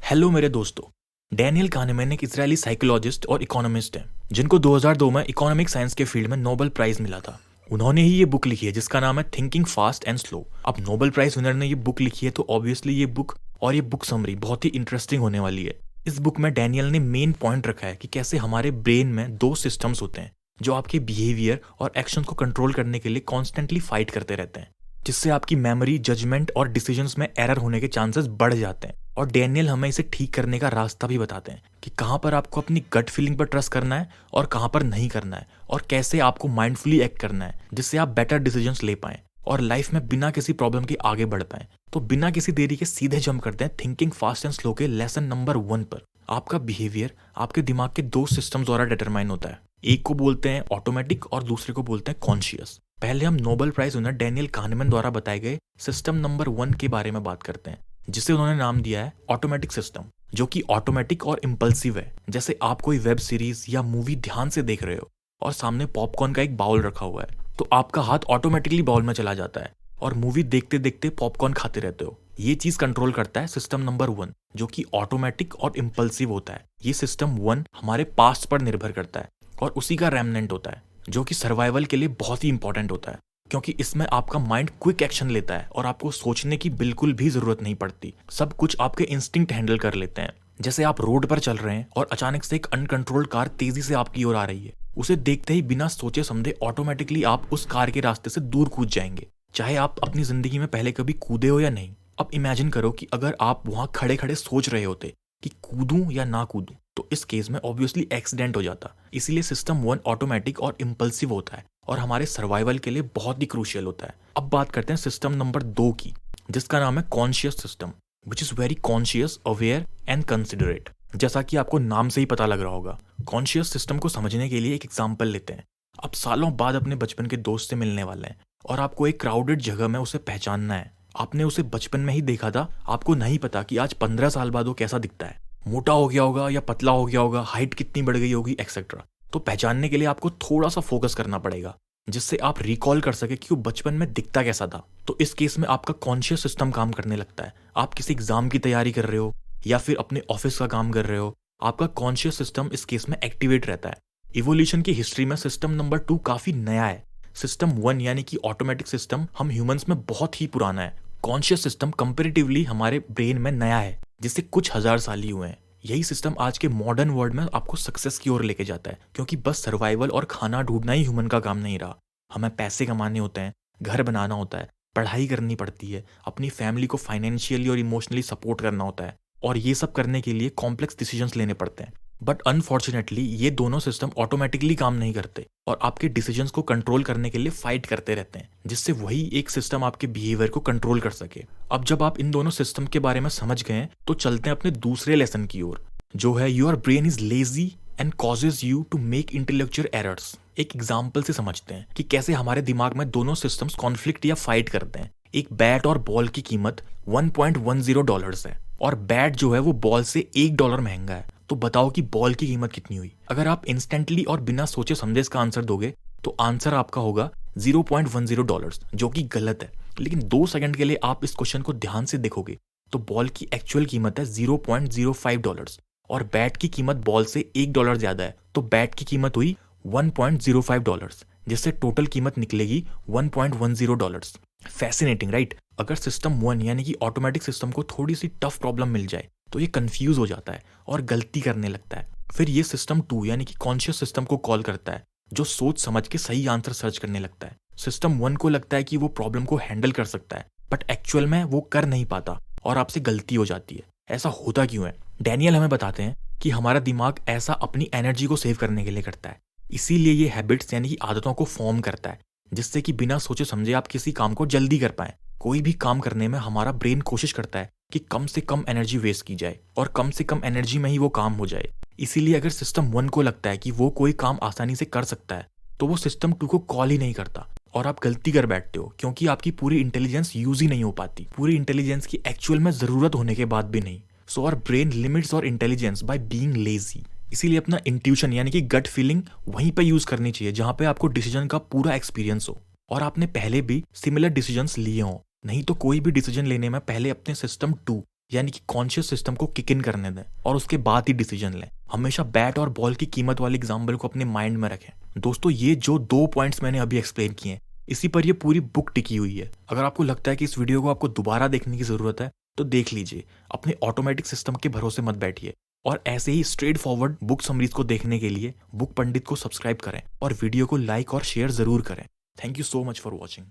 Hello मेरे दोस्तों। Daniel kahneman एक इजरायली साइकोलॉजिस्ट और इकोनॉमिस्ट हैं जिनको 2002 में इकोनॉमिक साइंस के फील्ड में नोबेल प्राइज मिला था। उन्होंने ही ये बुक लिखी है जिसका नाम है थिंकिंग फास्ट एंड स्लो। अब नोबेल प्राइज विनर ने ये बुक लिखी है तो ऑब्वियसली ये बुक और ये बुक समरी बहुत ही इंटरेस्टिंग होने वाली है। इस बुक में डैनियल ने मेन पॉइंट रखा है कि कैसे हमारे ब्रेन में दो सिस्टम्स होते हैं जो आपके बिहेवियर और एक्शन को कंट्रोल करने के लिए कॉन्स्टेंटली फाइट करते रहते हैं, जिससे आपकी मेमोरी, जजमेंट और डिसीजंस में एरर होने के चांसेस बढ़ जाते हैं। और डैनियल हमें इसे ठीक करने का रास्ता भी बताते हैं कि कहाँ पर आपको अपनी गट फीलिंग पर ट्रस्ट करना है और कहाँ पर नहीं करना है, और कैसे आपको माइंडफुली एक्ट करना है जिससे आप बेटर डिसीजंस ले पाएं और लाइफ में बिना किसी प्रॉब्लम के आगे बढ़ पाएं। तो बिना किसी देरी के सीधे जंप करते हैं थिंकिंग फास्ट एंड स्लो के लेसन नंबर 1 पर। आपका बिहेवियर आपके दिमाग के दो सिस्टम द्वारा डिटरमाइन होता है। एक को बोलते हैं ऑटोमेटिक और दूसरे को बोलते हैं कॉन्शियस। पहले हम Nobel prize winner Daniel kahneman द्वारा बताए गए सिस्टम नंबर 1 के बारे में बात करते हैं, जिसे उन्होंने नाम दिया है ऑटोमेटिक सिस्टम, जो कि ऑटोमेटिक और इम्पल्सिव है। जैसे आप कोई वेब सीरीज या मूवी ध्यान से देख रहे हो और सामने पॉपकॉर्न का एक बाउल रखा हुआ है, तो आपका हाथ ऑटोमेटिकली बाउल में चला जाता है और मूवी देखते देखते पॉपकॉर्न खाते रहते हो। ये चीज कंट्रोल करता है सिस्टम नंबर 1, जो कि ऑटोमेटिक और इम्पल्सिव होता है। ये सिस्टम 1 हमारे पास्ट पर निर्भर करता है और उसी का रेमनेंट होता है, जो कि सर्वाइवल के लिए बहुत ही इंपॉर्टेंट होता है, क्योंकि इसमें आपका माइंड क्विक एक्शन लेता है और आपको सोचने की बिल्कुल भी जरूरत नहीं पड़ती। सब कुछ आपके इंस्टिंक्ट हैंडल कर लेते हैं। जैसे आप रोड पर चल रहे हैं और अचानक से एक अनकंट्रोल्ड कार तेजी से आपकी ओर आ रही है, उसे देखते ही बिना सोचे समझे ऑटोमेटिकली आप उस कार के रास्ते से दूर कूद जाएंगे, चाहे आप अपनी जिंदगी में पहले कभी कूदे हो या नहीं। अब इमेजिन करो कि अगर आप वहां खड़े खड़े सोच रहे होते कि कूदूं या ना कूदूं, तो इस केस में ऑब्वियसली एक्सीडेंट हो जाता। इसीलिए सिस्टम 1 ऑटोमेटिक और इम्पल्सिव होता है और हमारे सर्वाइवल के लिए बहुत ही क्रूशियल होता है। अब बात करते हैं सिस्टम नंबर 2 की, जिसका नाम है conscious system, which is very conscious, aware and considerate. जैसा कि आपको नाम से ही पता लग रहा होगा। कॉन्शियस सिस्टम को समझने के लिए एक एग्जाम्पल लेते हैं। आप सालों बाद अपने बचपन के दोस्त से मिलने वाले हैं और आपको एक क्राउडेड जगह में उसे पहचानना है। आपने उसे बचपन में ही देखा था, आपको नहीं पता कि आज 15 साल बाद वो कैसा दिखता है, मोटा हो गया होगा या पतला हो गया होगा, हाइट कितनी बढ़ गई होगी, एक्सेट्रा। तो पहचानने के लिए आपको थोड़ा सा फोकस करना पड़ेगा जिससे आप रिकॉल कर सके कि वो बचपन में दिखता कैसा था। तो इस केस में आपका कॉन्शियस सिस्टम काम करने लगता है। आप किसी एग्जाम की तैयारी कर रहे हो या फिर अपने ऑफिस का काम कर रहे हो, आपका कॉन्शियस सिस्टम इस केस में एक्टिवेट रहता है। इवोल्यूशन की हिस्ट्री में सिस्टम नंबर 2 काफी नया है। सिस्टम 1 यानी कि ऑटोमेटिक सिस्टम हम ह्यूमंस में बहुत ही पुराना है। कॉन्शियस सिस्टम कंपेरेटिवली हमारे ब्रेन में नया है, जिससे कुछ हजार साल ही हुए हैं। यही सिस्टम आज के मॉडर्न वर्ल्ड में आपको सक्सेस की ओर लेके जाता है, क्योंकि बस सर्वाइवल और खाना ढूंढना ही ह्यूमन का काम नहीं रहा। हमें पैसे कमाने होते हैं, घर बनाना होता है, पढ़ाई करनी पड़ती है, अपनी फैमिली को फाइनेंशियली और इमोशनली सपोर्ट करना होता है, और ये सब करने के लिए कॉम्प्लेक्स डिसीजंस लेने पड़ते हैं। बट अनफॉर्चुनेटली ये दोनों सिस्टम ऑटोमेटिकली काम नहीं करते और आपके डिसीजंस को कंट्रोल करने के लिए फाइट करते रहते हैं, जिससे वही एक सिस्टम आपके बिहेवियर को कंट्रोल कर सके। अब जब आप इन दोनों सिस्टम के बारे में समझ गए हैं, तो चलते हैं अपने दूसरे लेसन की ओर, जो है your brain is lazy and causes you to make intellectual errors. एक एग्जाम्पल से समझते हैं कि कैसे हमारे दिमाग में दोनों सिस्टम्स कॉन्फ्लिक्ट या फाइट करते हैं। एक बैट और बॉल की कीमत $1.10 है और बैट जो है वो बॉल से $1 महंगा है। तो बताओ कि बॉल की कीमत कितनी हुई। अगर आप इंस्टेंटली और बिना सोचे समझे इसका आंसर दोगे तो आंसर आपका होगा $0.10, जो कि गलत है। लेकिन 2 सेकंड के लिए आप इस क्वेश्चन को ध्यान से देखोगे तो बॉल की एक्चुअल कीमत है $0.05 और बैट की कीमत बॉल से $1 ज्यादा है, तो बैट की कीमत हुई $1.05, जिससे टोटल कीमत निकलेगी $1.10। Fascinating, right? अगर सिस्टम 1 यानी कि ऑटोमेटिक सिस्टम को थोड़ी सी टफ प्रॉब्लम मिल जाए तो ये कंफ्यूज हो जाता है और गलती करने लगता है। फिर ये सिस्टम 2 यानी कि कॉन्शियस सिस्टम को कॉल करता है, जो सोच समझ के सही आंसर सर्च करने लगता है। सिस्टम 1 को लगता है कि वो प्रॉब्लम को हैंडल कर सकता है, बट एक्चुअल में वो कर नहीं पाता और आपसे गलती हो जाती है। ऐसा होता क्यों है? डैनियल हमें बताते हैं कि हमारा दिमाग ऐसा अपनी एनर्जी को सेव करने के लिए करता है। इसीलिए ये हैबिट्स यानी कि आदतों को फॉर्म करता है, जिससे कि बिना सोचे समझे आप किसी काम को जल्दी कर पाए। कोई भी काम करने में हमारा ब्रेन कोशिश करता है कि कम से कम एनर्जी वेस्ट की जाए और कम से कम एनर्जी में ही वो काम हो जाए। इसीलिए अगर सिस्टम 1 को लगता है कि वो कोई काम आसानी से कर सकता है, तो वो सिस्टम 2 को कॉल ही नहीं करता और आप गलती कर बैठते हो, क्योंकि आपकी पूरी इंटेलिजेंस यूज ही नहीं हो पाती, पूरी इंटेलिजेंस की एक्चुअल में जरूरत होने के बाद भी नहीं। सो आवर ब्रेन लिमिट्स और इंटेलिजेंस बाय बीइंग लेजी। इसीलिए अपना इंट्यूशन यानी कि गट फीलिंग वहीं पे यूज करनी चाहिए जहां पे आपको डिसीजन का पूरा एक्सपीरियंस हो और आपने पहले भी सिमिलर डिसीजंस लिए हों। नहीं तो कोई भी डिसीजन लेने में पहले अपने सिस्टम 2 यानी कि कॉन्शियस सिस्टम को किक इन करने दें और उसके बाद ही डिसीजन लें। हमेशा बैट और बॉल की कीमत वाले एग्जाम्पल को अपने माइंड में रखें। दोस्तों, ये जो 2 पॉइंट्स मैंने अभी एक्सप्लेन किए हैं, इसी पर ये पूरी बुक टिकी हुई है। अगर आपको लगता है कि इस वीडियो को आपको दोबारा देखने की जरूरत है तो देख लीजिए। अपने ऑटोमेटिक सिस्टम के भरोसे मत बैठिए। और ऐसे ही स्ट्रेट फॉरवर्ड बुक समरीज को देखने के लिए बुक पंडित को सब्सक्राइब करें और वीडियो को लाइक और शेयर जरूर करें। Thank you so much for watching.